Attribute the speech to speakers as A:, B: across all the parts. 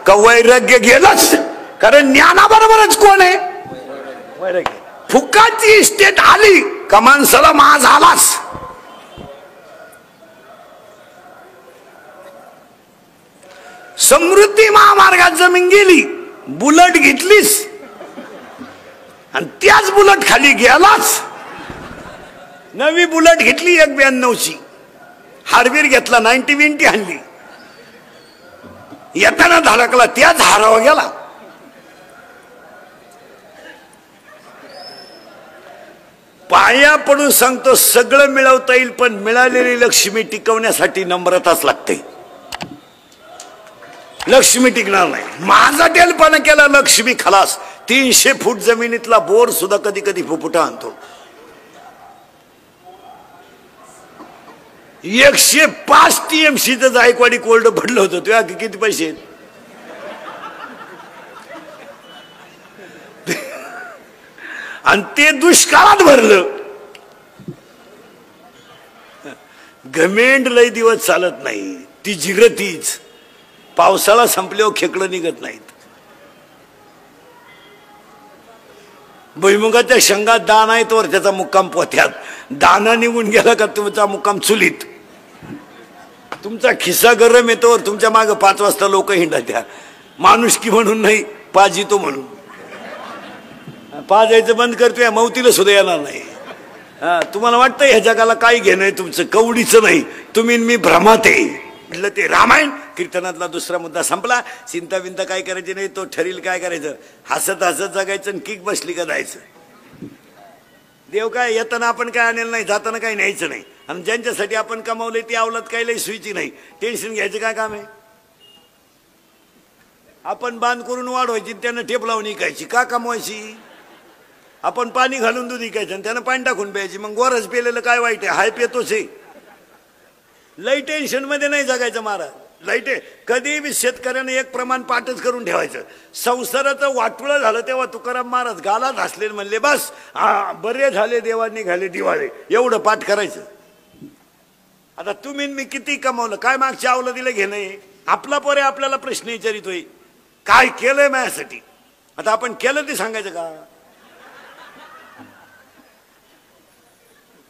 A: का वैराग्य गेलंच? कारण ज्ञानाबरोबरच कोण आहे? वैराग्य. फुकाची इस्टेट आली का माणसाला माज आलाच. समृद्धी महामार्गात जमीन गेली, बुलेट घेतलीस आणि त्याच बुलेट खाली गेलाच. नवी बुलेट घेतली 192ची, हार्वीर घेतला 90-20 आणली, येताना धडकला त्याच हारावा गेला. पाया पडून सांगतो, सगळं मिळवता येईल पण मिळालेली लक्ष्मी टिकवण्यासाठी नम्रताच लागते. लक्ष्मी टिकणार नाही. माझा टेलपणा केला लक्ष्मी खलास. 300 फूट जमिनीतला बोर सुद्धा कधी कधी फुफुटा आणतो. 105 TMC जायकवाडी कोल्ड पडलं होतं. तुझ्या किती पैसे आहेत? आणि ते दुष्काळात भरलं. घमेंड लय दिवस चालत नाही, ती जिगरतीच. पावसाळा संपल्यावर खेकडं निघत नाहीत. भुईमुगाच्या शेंगात दाण आहे तोवर त्याचा मुक्काम पोथ्यात. दाना निघून गेला का तुमचा मुक्काम चुलीत. तुमचा खिस्सा गरम येतो, तुमच्या मागे 5 वाजता लोक हिंडत्या. माणुसकी म्हणून नाही, पाजितो म्हणून. पाजायचं बंद करतोय, मौतीला सुद्धा येणार नाही. तुम्हाला वाटतं ह्या जगाला काय घेणं आहे तुमचं? कवडीचं नाही. तुम्ही मी भ्रमात आहे. म्हटलं ते रामायण कीर्तनातला दुसरा मुद्दा संपला. चिंता बिंता काय करायची नाही, तो ठरील काय करायचं. हसत हसत जगायचं आणि किक बसली का जायचं. देव काय येताना आपण काय आणेल नाही, जाताना काही न्यायचं नाही. आणि ज्यांच्यासाठी आपण कमावले ती अवलाद काही लई सुईची नाही. टेन्शन घ्यायचं काय काम आहे? आपण बांध करून वाढवायची, त्यांना टेप लावून विकायची. का कमवायची? आपण पाणी घालून दूध विकायचं आणि त्यानं पाणी टाकून प्यायची. मग गोरच पेलेलं काय वाईट आहे? हाय पेतोच आहे. लई टेन्शन मध्ये नाही जगायचं महाराज. लाईट कधी बी शेतकऱ्याने एक प्रमाण पाठच करून ठेवायचं. संसाराचं वाटुळं झालं तेव्हा तुकाराम महाराज गाला घासले, म्हणले बस बरे झाले देवांनी घाले दिवाळे. एवढं पाठ करायचं. आता तुम्ही मी किती कमावलं, काय मागच्या आवलं दिलं घेणं. आपला पोरे आपल्याला प्रश्न विचारितोय, काय केलंय माझ्यासाठी. आता आपण केलं ते सांगायचं का?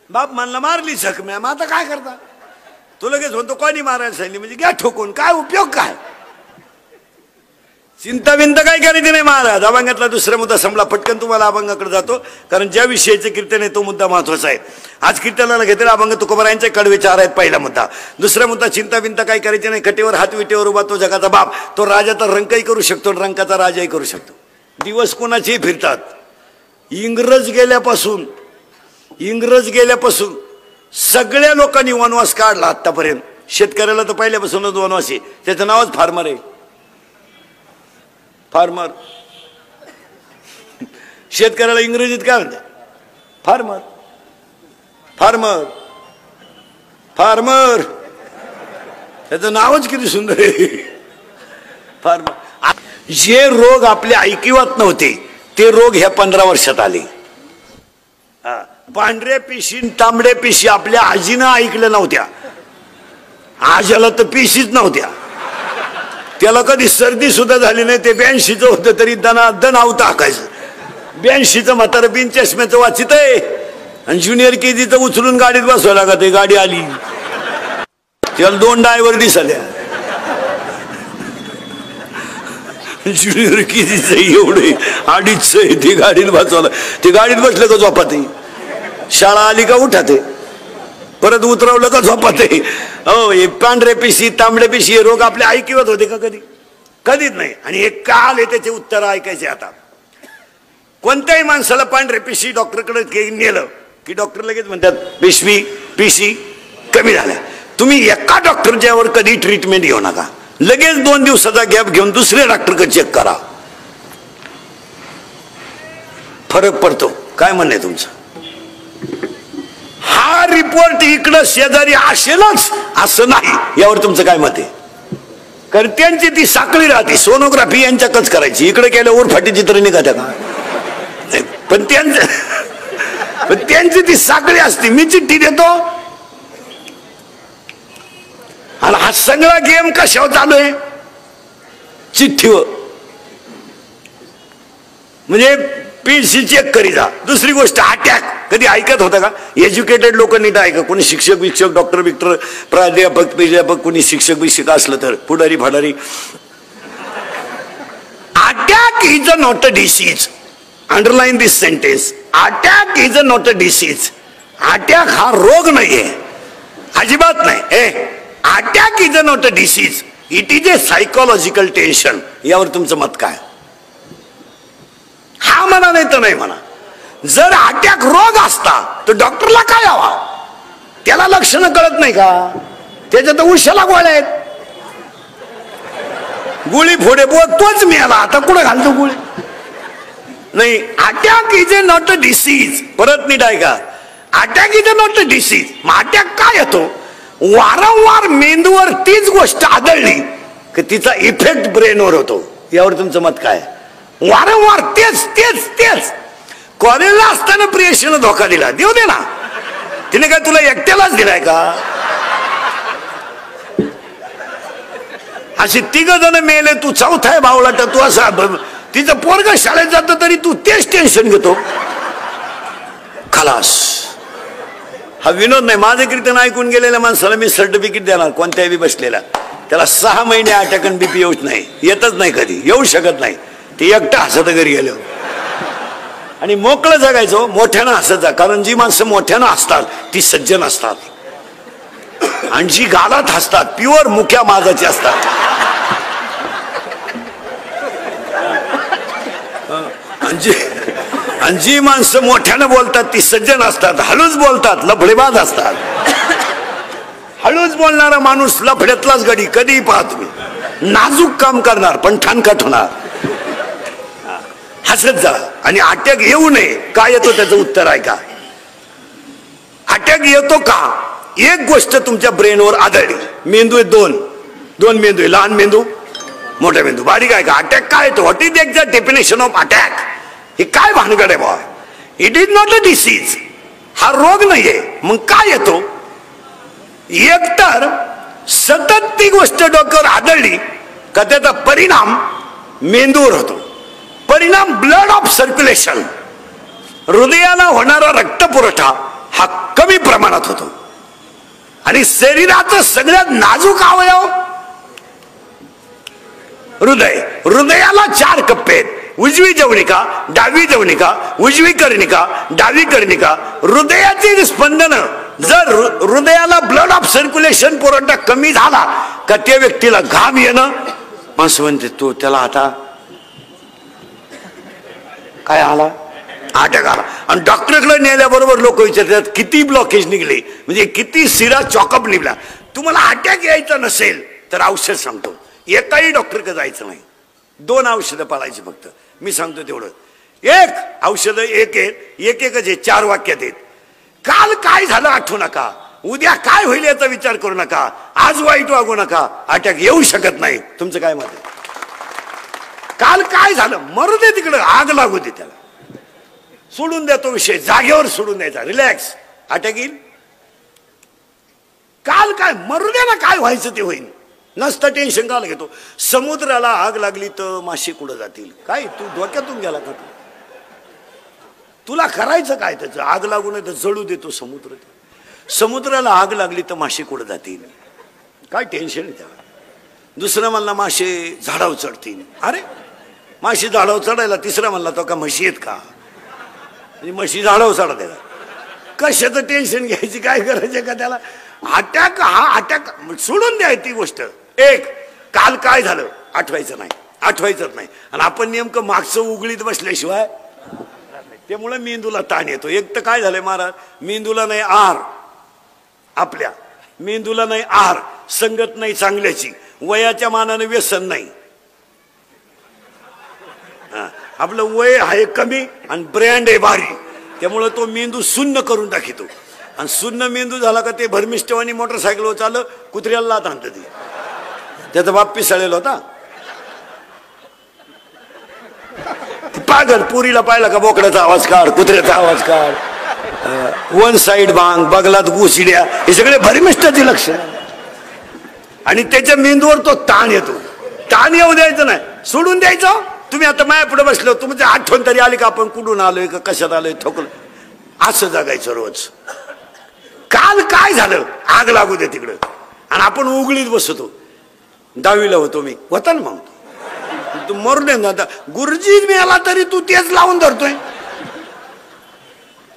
A: बाप म्हणला मारली जखम्या, मग आता काय करता? तो लगेच म्हणतो कोणी मारायला सांगितली म्हणजे घ्या ठोकून. काय उपयोग काय? चिंता बिंता काय करायची नाही महाराज. अभंगातला दुसरा मुद्दा संपला. पटकन तुम्हाला अभंगाकडे जातो, कारण ज्या विषयाचे कीर्तन आहे तो मुद्दा महत्वाचा आहे. आज कीर्तनाला घेतलेला अभंग तुकोबारायांचे कडवे 4 आहेत. पहिला मुद्दा. दुसरा मुद्दा, चिंता बिंता काय करायची नाही. कटेवर हात विटेवर उभा तो जगाचा बाप. तो राजा तर रंकही करू शकतो, रंकाचा राजाही करू शकतो. दिवस कोणाचेही फिरतात. इंग्रज गेल्यापासून सगळ्या लोकांनी वनवास काढला आतापर्यंत. शेतकऱ्याला तर पहिल्यापासूनच वनवास आहे. त्याचं नावच फार्मर आहे. फार्मर. शेतकऱ्याला इंग्रजीत काय म्हणतात? फार्मर. फार्मर फार्मर त्याचं नावच किती सुंदर आहे. फार्मर. जे रोग आपल्या ऐकिवात नव्हते ते रोग ह्या 15 वर्षात आले. पांढऱ्या पिशी तांबड्या पिशी आपल्या आजीनं ऐकल्या नव्हत्या. आजाला तर पिशीच नव्हत्या. त्याला कधी सर्दी सुद्धा झाली नाही. ते 82चं होतं तरी दण आवतं हाकायचं. 82चं म्हातारं बिन चष्म्याचं वाचित आहे आणि ज्युनियर केजीचं उचलून गाडीत बसवायला लागत. गाडी आली त्याला 2 ड्रायव्हर दिसल्या. ज्युनियर केजीचं एवढे 2.5 आहे ते गाडीत बसवायला. ते गाडीत बसलं का झोपात. शाळा आली का उठात. परत उतरवलं का झोपात. हो, हे पांढऱ्या पिशी तांबड्या पिशी हे रोग आपल्या ऐकिवत होते का कधी? कधीच नाही. आणि हे काल आहे त्याचे उत्तर ऐकायचे. आता कोणत्याही माणसाला पांढऱ्या पिशी डॉक्टरकडे नेलं की डॉक्टर लगेच म्हणतात पिशी कमी झाल्या. तुम्ही एका डॉक्टरच्यावर कधी ट्रीटमेंट घेऊ नका. लगेच 2 दिवसाचा गॅप घेऊन दुसऱ्या डॉक्टरकडे चेक करा. फरक पडतो. काय म्हणणं आहे तुमचं? हा रिपोर्ट इकडं शेजारी असेलच असं नाही, यावर तुमचं काय मत आहे? कारण त्यांची ती साखळी राहते. सोनोग्राफी यांच्याकच करायची. इकडे केल्या उरफाटी चित्र निघात्या का? पण त्यांची ती साखळी असते. मी चिठ्ठी देतो आणि हा सगळा गेम कशावर चालू आहे? चिठ्ठीवर, म्हणजे पीसी चेक करी जा. दुसरी गोष्ट अटॅक कधी ऐकत होता का? एज्युकेटेड लोक नीट ऐका. कोणी शिक्षक विक्षक डॉक्टर बिक्टर प्राध्यापक प्राध्यापक कोणी शिक्षक बिक्षक असलं तर पुढारी फाडारी. Attack is a not a disease. Underline this sentence. Attack is a not a disease. Attack हा रोग नाहीये, अजिबात नाही. Attack is a not a disease, it is a psychological tension. यावर तुमचं मत काय? हा म्हणा नाही तर नाही म्हणा. जर अटॅक रोग असता तर डॉक्टरला काय हवा? त्याला लक्षणं कळत नाही का? त्याच्यात उशाला गोळ्या आहेत, गोळी फोडे तोच मिळाला, आता कुठे घालतो गोळी? नाही. Attack is a not a disease. परत नीट ऐका. Attack is a not a disease. मग अटॅक काय येतो? वारंवार मेंदूवर तीच गोष्ट आदळली की तिचा इफेक्ट ब्रेनवर होतो. यावर तुमचं मत काय? वारंवार तेच तेच तेच. कॉलेजला असताना प्रियशीनं धोका दिला, देऊ दे ना. तिने काय तुला एकट्यालाच दिलाय का? अशी 3 जण मेले, तू चौथा आहे भावलाट. तू असा तिचं पोरग शाळेत जातं तरी तू तेच टेन्शन घेतो. खलास. हा विनोद नाही. माझं कीर्तन ऐकून गेलेल्या माणसाला मी सर्टिफिकेट देणार कोणत्याही बसलेला. त्याला 6 महिने अटॅक आणि बीपी येऊच नाही, येतच नाही, कधी येऊ शकत नाही. ते एकटा हसत घरी गेलो आणि मोकळं जगायचो. मोठ्यानं हसत जा, कारण जी माणसं मोठ्यानं हसतात ती सज्जन असतात, आणि जी गालात हसतात प्युअर मुख्या माजाची असतात. आणि जी माणसं मोठ्यानं बोलतात ती सज्जन असतात, हळूच बोलतात लफडेबाज असतात. हळूच बोलणारा माणूस लफड्यातलाच गडी. कधी पाहा तुम्ही, नाजूक काम करणार पण ठाणकाट होणार. हसत जा. आणि अटॅक येऊ नये काय येतो त्याचं उत्तर आहे का? अटॅक येतो का? एक गोष्ट तुमच्या ब्रेनवर आदळली. मेंदू आहे दोन मेंदू आहे, लहान मेंदू मोठा मेंदू. बारीक आहे का? अटॅक काय येतो? What is exact definition of attack? हे काय भानगड आहे बा? It is not a disease. हा रोग नाहीये. मग काय येतो? एकतर सतत ती गोष्ट डोक्यावर आदळली का त्याचा परिणाम मेंदूवर होतो. परिणाम ब्लड ऑफ सर्क्युलेशन, हृदयाला होणारा रक्तपुरवठा हा कमी प्रमाणात होतो. आणि शरीराचं सगळ्यात नाजूक अवयव हृदय. हृदयाला 4 कप्पे आहेत. उजवी जवनिका, डावी जवनिका, उजवी कर्णिका, डावी कर्णिका. हृदयाची स्पंदन जर हृदयाला ब्लड ऑफ सर्क्युलेशन पुरवठा कमी झाला का त्या व्यक्तीला घाम येणं. माणसं म्हणते तो त्याला आता काय आला? अटॅक आला. आणि डॉक्टरकडे नेल्याबरोबर लोक विचारतात किती ब्लॉकेज निघले, म्हणजे किती शिरा चॉकअप निघला. तुम्हाला अटॅक यायचा नसेल तर औषध सांगतो. एकाही डॉक्टरकडे जायचं नाही. 2 औषधं पाळायची फक्त. मी सांगतो तेवढं. एक औषध एकच आहे. 4 वाक्यात आहेत. काल काय झालं आठवू नका, उद्या काय होईल याचा विचार करू नका, आज वाईट वागू नका. अटॅक येऊ शकत नाही. तुमचं काय मत आहे? काल काय झालं मरू दे, तिकडे आग लागू दे, त्याला सोडून द्या तो विषय, जागेवर सोडून द्यायचा. रिलॅक्स. अटॅक येईल. काल काय मरू दे ना, काय व्हायचं ते होईल. नसतं टेन्शन काल घेतो. समुद्राला आग लागली तर मासे कुठं जातील? काय तू डोक्यातून गेला का? तुला करायचं काय? त्याचं आग लागू नये तर जळू देतो समुद्र. समुद्राला आग लागली तर मासे कुठं जातील? काय टेन्शन आहे त्याला. दुसरं म्हणला मासे झाडावर चढतील. अरे माशी झाडावर चढायला. तिसरा म्हणला तो का म्हशी आहेत का? म्हणजे म्हशी झाडावर चढा त्याला. कशाचं टेन्शन घ्यायची काय गरज आहे का त्याला? अटॅक हा अटॅक सोडून द्याय ती गोष्ट. एक काल काय झालं आठवायचं नाही. आणि आपण नेमकं मागचं उघडीत बसल्याशिवाय त्यामुळे मेंदूला ताण येतो. एक तर काय झालंय महाराज, मेंदूला नाही आहार. आपल्या मेंदूला नाही आहार, संगत नाही चांगल्याची, वयाच्या मानाने व्यसन नाही. आपलं वय आहे कमी आणि ब्रँड आहे भारी, त्यामुळे तो मेंदू शून्य करून टाकितो. आणि शून्य मेंदू झाला का ते भरमिष्टवानी मोटरसायकलवर चाललं कुत्र्याला लाथ आणतं. ती त्याचा बाप पिसाळलेला होता. पागल पुरीला पाहिला का बोकड्याचा आवाज काढ, कुत्र्याचा आवाज काढ, वन साइड बांग, बगलात गुसिड्या, हे सगळे भरमिष्टाचे लक्षण. आणि त्याच्या मेंदूवर तो ताण येतो. ताण येऊ द्यायचं नाही, सोडून द्यायचं. तुम्ही आता माया पुढे बसलो, तुमची आठवण तरी आली का आपण कुठून आलोय का कशात आलोय ठोकलं. असं जगायचं रोज. काल काय झालं आग लागू दे तिकडं, आणि आपण उघडीत बसतो. 10वीला होतो मी, होता ना मग तू मरू दे ना. आता गुरुजी मिळाला तरी तू तेच लावून धरतोय.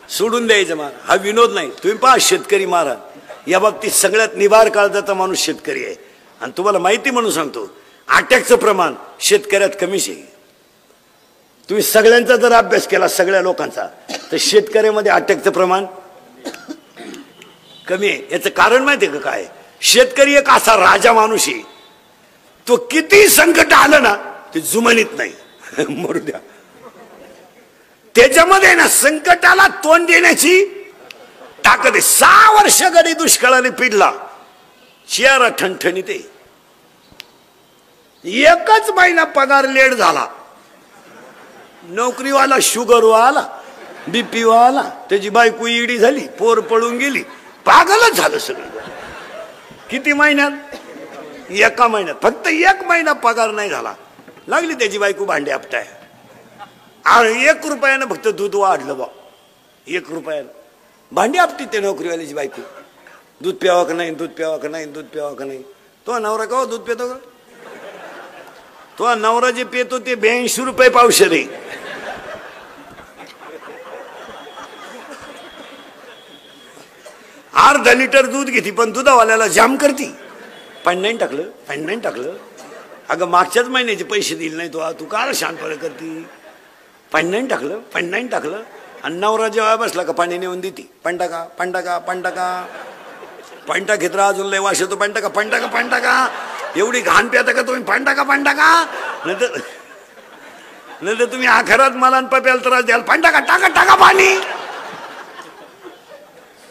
A: सोडून द्यायचं मार, हा विनोद नाही. तुम्ही पहा शेतकरी महाराज या बाबतीत सगळ्यात निबार काळजाचा माणूस शेतकरी आहे. आणि तुम्हाला माहिती म्हणून सांगतो, अटॅकचं प्रमाण शेतकऱ्यात कमीच आहे. तुम्ही सगळ्यांचा जर अभ्यास केला सगळ्या लोकांचा, तर शेतकऱ्यामध्ये अटॅकचं प्रमाण कमी आहे. याचं कारण माहिती आहे का काय? शेतकरी एक असा राजा माणूस आहे, तो किती संकट आलं ना ते जुमानीत नाही. मरू द्या, त्याच्यामध्ये ना संकटाला तोंड देण्याची ताकद आहे. 6 वर्ष गडी दुष्काळाने पिडला, चेहरा ठणठणीत आहे. एकच महिना पगार लेट झाला, नोकरीवाला शुगरवाला बीपी वाला, त्याची बायको इडी झाली, पोर पळून गेली, पागलच झालं सगळं. किती महिन्यात? एका महिन्यात. फक्त 1 महिना पगार नाही झाला, लागली त्याची बायको भांडे आपटाय. 1 रुपयानं फक्त दूध वाढलं बा, 1 रुपयानं भांडी आपटी ते नोकरीवाल्याची बायको. दूध प्यावा का नाही, दूध प्यावा का नाही, दूध प्यावा का नाही. तो नवरा का दूध पितो का? तो नवरा जे पितो ते 82 रुपये पावशेर आहे. अर्धा लिटर दूध घेते, पण दुधावाल्याला जाम करती. पाणी नाही टाकलं, पाणी नाही टाकलं. अगं मागच्याच महिन्याचे पैसे दिले नाही तू काय शांतपणे करती. पाणी नाही टाकलं, पाणी नाही टाकलं. आणि नवरा जेव्हा बसला का पाणी नेऊन देते. पाणी टाका, पाणी टाका, पाणी टाका. पाणी टाकीत राहा, अजून लय वाश येतो. पाणी टाका, पाणी टाका, पाणी टाका. एवढी घाण प्याता का तुम्ही? पाणी टाका, पाणी टाका. नंतर तुम्ही आखरात मला पप्याला त्रास द्याल. पाणी टाका, टाका, टाका पाणी.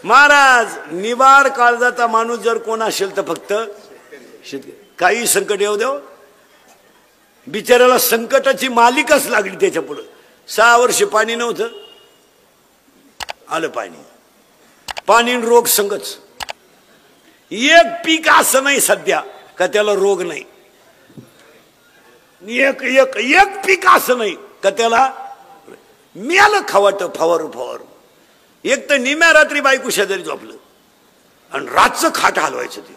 A: महाराज निबार काळजाचा माणूस जर कोण असेल तर फक्त शेतकरी. काही संकट येऊ देव, बिचाऱ्याला संकटाची मालिकाच लागली त्याच्या पुढे. 6 वर्ष पाणी नव्हतं, आलं पाणी. पाणी रोग संगच. एक पीक असं नाही सध्या का त्याला रोग नाही. एक एक एक पीक असं नाही का त्याला मिळालं खवाट फवारू फवारू. एक तर निम्या रात्री बायको शेजारी झोपलं आणि रातचं खाट हलवायचं. ते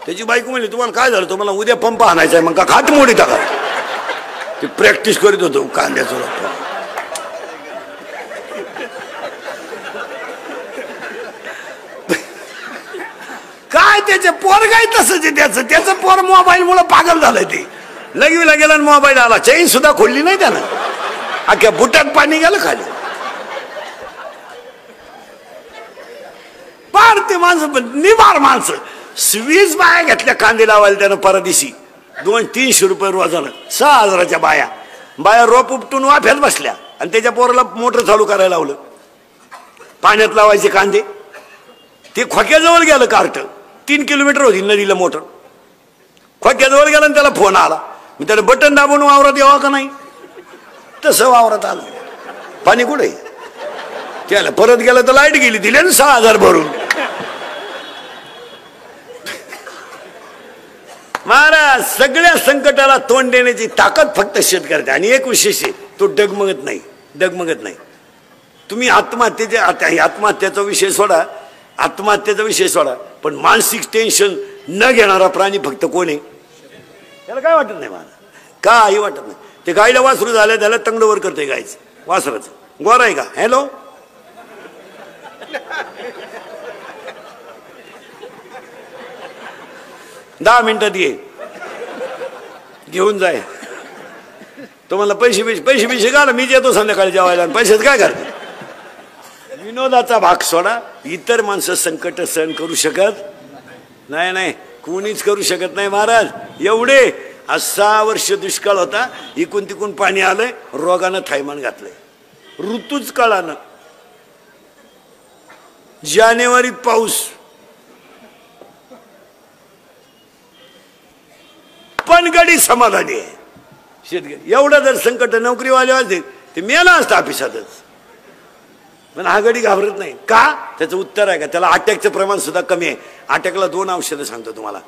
A: त्याची बायको म्हणली तुम्हाला काय झालं? तुम्हाला उद्या पंप आणायचा आहे. मग का खाट मोडी टाका. ते प्रॅक्टिस करीत होतो कांद्याचं रोप. काय त्याचे पोर काय तसंच आहे. त्याचं पोर मोबाईल मुळे पागल झालंय. ते लगवीला गेला मोबाईल आला, चैन सुद्धा खोलली नाही त्यानं, अख्ख्या बुटात पाणी गेलं खाली. पार ते माणसं निबार माणसं. 20 बाया घेतल्या कांदे लावायला त्यानं परदिशी. 200-300 रुपये रोजानं. 6000च्या बाया. बाया रोप उपटून वाफ्यात बसल्या आणि त्याच्या पोराला मोटर चालू करायला लावलं. पाण्यात लावायचे कांदे. ते खोक्याजवळ गेलं कार्ट. 3 किलोमीटर होती नदीला मोटर. खोक्याजवळ गेला आणि त्याला फोन आला. मी त्याला बटन दाबून वावरात यावा का नाही, तसं वावरात आलं. पाणी कुठे? त्याला परत गेलं तर लाईट गेली. दिले ना 6000 भरून. महाराज सगळ्या संकटाला तोंड देण्याची ताकद फक्त शेतकऱ्याची. आणि एक विशेष आहे, तो डगमगत नाही. डगमगत नाही. तुम्ही आत्महत्याचा विषय सोडा, आत्महत्याचा विषय सोडा, पण मानसिक टेन्शन न घेणारा प्राणी फक्त कोण आहे? त्याला काय वाटत नाही. मला काही वाटत नाही. ते गायला वासरू झालं त्याला तंगडवर करते गायचं वासराचं. गोरा आहे का? हॅलो, दहा मिनिटात ये, घेऊन जाय. तुम्हाला पैसे घाला, मी येतो संध्याकाळी जेवायला. पैशात काय करते? विनोदाचा भाग सोडा. इतर माणसं संकट सहन करू शकत नाही. नाही, कोणीच करू शकत नाही महाराज. एवढे 6 वर्ष दुष्काळ होता, इकून तिकून पाणी आलंय, रोगानं थैमान घातलंय, ऋतूच कळानं. जानेवारीत पाऊस, पण गडी समाधानी आहे शेतकरी. एवढं जर संकट नोकरीवाले असते ते मेला असतं ऑफिसातच. पण हा गडी घाबरत नाही का? त्याचं उत्तर आहे का? त्याला अटॅकचं प्रमाण सुद्धा कमी आहे. अटॅकला 2 औषधं सांगतो तुम्हाला.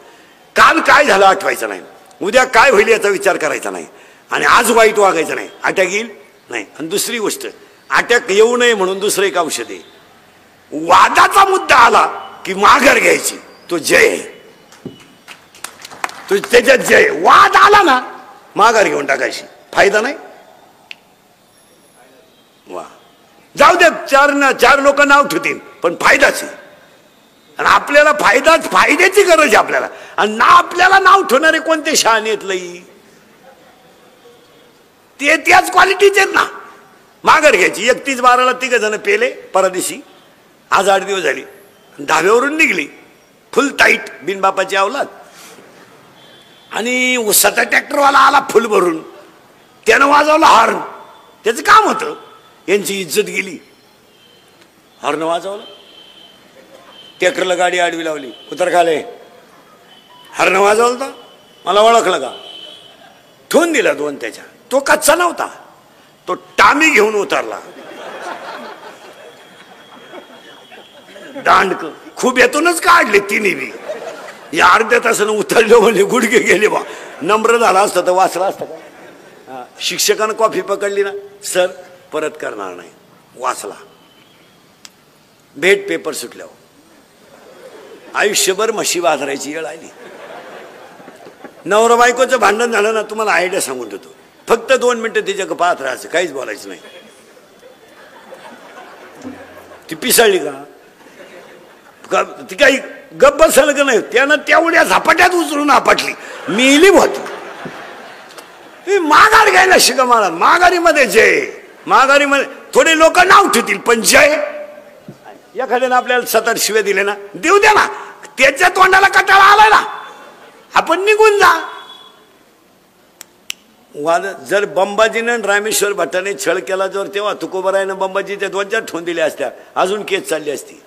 A: काल काय झालं आठवायचं नाही, उद्या काय होईल याचा विचार करायचा नाही, आणि आज वाईट वागायचं नाही. अटॅक येईल नाही. आणि दुसरी गोष्ट, अटॅक येऊ नये म्हणून दुसरं एक औषध आहे. वादाचा मुद्दा आला की माघार घ्यायची, तो जय आहे. तो त्याच्यात जय. वाद आला ना माघार घेऊन टाकायची, फायदा नाही. वा जाऊ दे, चार लोक नाव ठेवतील पण फायदाच आहे. आणि आपल्याला फायद्याची गरज आहे आपल्याला. आणि ना आपल्याला नाव ठेवणारे कोणते शहाणे आहेत लई, ते त्याच क्वालिटीचे ना. माघार घ्यायची. 31/12 तिघ जण पेले परदेशी, आज 8 दिवस झाली, धाब्यावरून निघली फुल टाईट बिनबापाची अवलाद. आणि उसाचा ट्रॅक्टरवाला आला फुल भरून, त्यानं वाजवलं हॉर्न. त्याचं काम होतं, यांची इज्जत गेली. हॉर्न वाजवलं, ट्रॅक्टरला गाडी आडवी लावली, उतर खाले. हॉर्न वाजवलं तर मला ओळखलं का, ठेवून दिला 2 त्याच्या. तो कच्चा नव्हता, तो टामी घेऊन उतरला. दांडक खुब्यातूनच काढले तिन्ही बी. या अर्ध्या तासानं उतरले म्हणजे गुडघे गेले बा. नम्र झाला असतं तर वाचला असतं का. शिक्षकानं कॉफी पकडली ना, सर परत करणार नाही, वाचला. भेट पेपर सुटल्यावर आयुष्यभर म्हशी बाजारायची वेळ आली. नवरा बायकोचं भांडण झालं ना, तुम्हाला आयडिया सांगून देतो. फक्त 2 मिनिटं तिच्याकडे पाहत राहायचं, काहीच बोलायचं नाही. ती पिसाळली का, ती काही गप्प बसलं का नाही, त्यानं तेवढ्या झपाट्यात उचलून आपटली, मिली होती. माघार घ्यायला शिका मला. माघारीमध्ये जय. माघारीमध्ये थोडे लोक नाव ठेवतील पण जय. एखाद्यानं आपल्याला 7-8 शिव्या दिले ना, देऊ द्या ना, त्याच्या तोंडाला कटाळा आलाय ना, आपण निघून जा. वाद जर बंबाजीनं रामेश्वर भट्टाने छळ केला जर, तेव्हा तुकोबरायनं बंबाजीच्या ध्वजात ठेवून दिल्या असत्या, अजून केस चालली असती.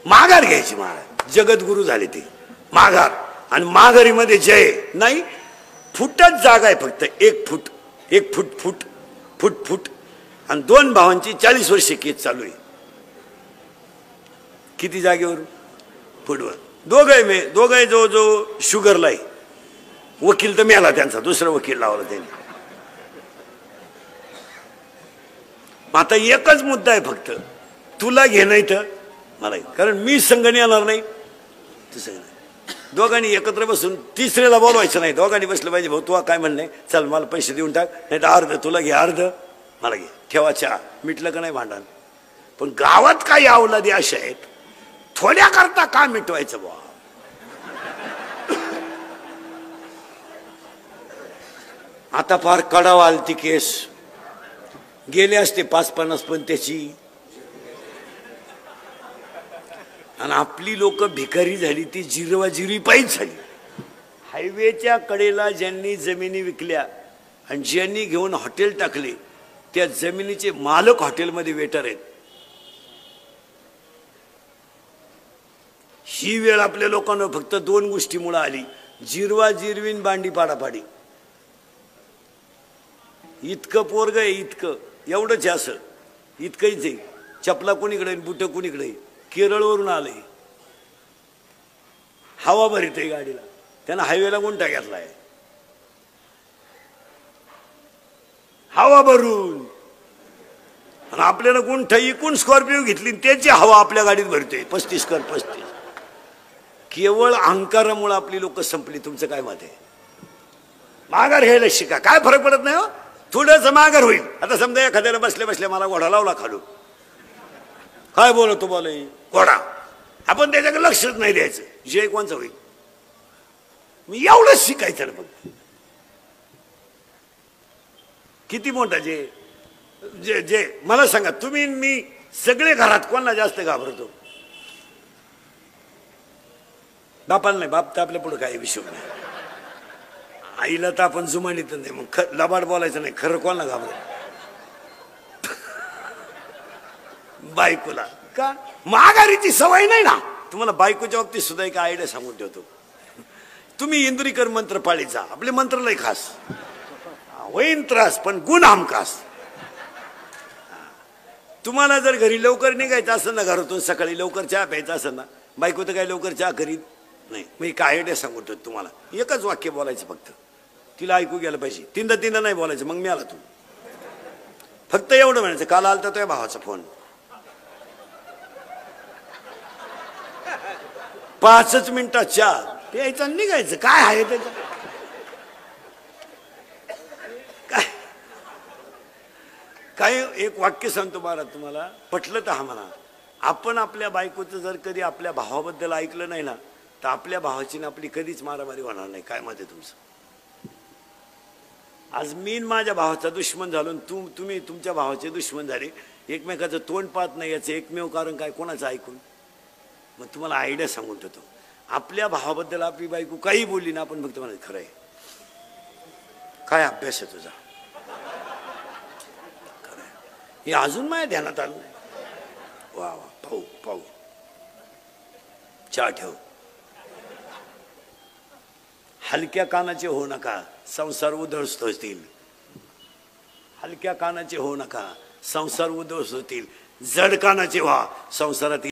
A: माघार घ्यायची. महाराज जगद्गुरु झाले ते. माघार. आणि माघारीमध्ये जय नाही. फुटच जागा आहे फक्त, 1 फूट 1 फूट फूट फूट फूट. आणि 2 भावांची 40 वर्ष केस चालू आहे. किती जागेवर फुटवर. दोघे जो शुगरला आहे. वकील तर मिळाला त्यांचा, दुसरा वकील लावला त्यांनी. आता एकच मुद्दा आहे फक्त, तुला घे नाही तर मला, कारण मी संघाने येणार नाही, दोघांनी एकत्र बसून तिसऱ्याला बोलवायचं नाही. दोघांनी बसलं पाहिजे, भाऊ तू काय म्हणणे, चल मला पैसे देऊन टाक, नाही तर अर्ध तुला घे अर्ध मला घे, ठेवा चहा. मिटलं का नाही भांडण. पण गावात काही अवलादी अशा आहेत, थोड्या करता का मिटवायचं बुवा. आता फार कडावा आलती केस, गेले असते 5-50 पण त्याची. आणि आपली लोक भिकारी झाली, ती जिरवाजिरी पायीच झाली. हायवेच्या कडेला ज्यांनी जमिनी विकल्या आणि ज्यांनी घेऊन हॉटेल टाकले, त्या जमिनीचे मालक हॉटेलमध्ये वेटर आहेत. ही वेळ आपल्या लोकांना फक्त 2 गोष्टीमुळे आली, जिरवा जिरवीन बांडी पाडापाडी. इतकं पोरग आहे, इतकं एवढंच असं इतकंच आहे. चपला कोणीकडे बुट कोणीकडे. केरळवरून आलंय, हवा भरीत आहे गाडीला, त्यानं हायवेला गुंठा घेतलाय हवा भरून. आणि आपल्याला गुंठा इकून स्कॉर्पिओ घेतली, त्याची हवा आपल्या गाडीत भरते 35 कर 35. केवळ अहंकारामुळे आपली लोक संपली. तुमचं काय मत आहे. माघार घ्यायला शिका, काय फरक पडत नाही हो, थोडंसं माघार होईल. आता समजा एखाद्याला बसल्या बसल्या मला घोडा लावला खालून, काय बोलतो बोलाय घोडा, आपण त्याच्याकडे लक्षच नाही द्यायचं, जय कोणचं होईल. मी एवढंच शिकायचं ना. बघ किती मोठा जे जे जे मला सांगा तुम्ही, मी सगळे घरात कोणाला जास्त घाबरतो. बापाला नाही, बाप तर आपल्या पुढे काही विषय नाही. आईला तर आपण जुमानीत नाही, मग लबाड बोलायचं नाही. खरं कोणाला घाबरतो. बायकोला का माघारीची सवय नाही ना. तुम्हाला बायकोच्या बाबतीत सुद्धा एक आयडिया सांगून ठेवतो. तुम्ही इंद्रिकर मंत्र पाळीचा, आपले मंत्र लय खास, होईन त्रास पण गुण हमखास. तुम्हाला जर घरी लवकर निघायचं असेल ना, घरातून सकाळी लवकर चहा प्यायचा असेल ना, बायको तर काय लवकर चहा करीत नाही मी काय आयडिया सांगतो तुम्हाला, एकच वाक्य बोलायचं फक्त, तिला ऐकू गेलं पाहिजे. तीनदा नाही बोलायचं. मग मी आला तू फक्त एवढं म्हणायचं, काल आलता तुझ्या भावाचा फोन, 5 मिनिटात चहा प्यायचं निघायचं. काय आहे त्याचं काय? काय एक वाक्य सांगतो महाराज तुम्हाला, पटलं तर हा म्हणा. आपण आपल्या बायकोचं जर कधी आपल्या भावाबद्दल ऐकलं नाही ना, तर आपल्या भावाची ना आपली कधीच मारामारी होणार नाही. काय मत आहे तुमचं? आज मी माझ्या भावाचा दुश्मन झालो, तुम्ही तुमच्या भावाचे दुश्मन झाले, एकमेकाचं तोंड पाहत नाही, याचं एकमेव कारण काय? कोणाचं ऐकून? मग तुम्हाला आयडिया सांगून ठेवतो, आपल्या भावाबद्दल आपली बायको काही बोलली ना, आपण फक्त म्हणायचं खरं आहे. काय अभ्यास आहे तुझा? खरं आहे. हे अजून माझ्या ध्यानात आलं नाही. वा वा, पाहू पाहू, चहा ठेव. हलक्या कानाचे हो नका, संसार उद्ध्वस्त होतील. हलक्या कानाचे हो नका, संसार उद्ध्वस्त होतील. जड कानाचे व्हा, संसारात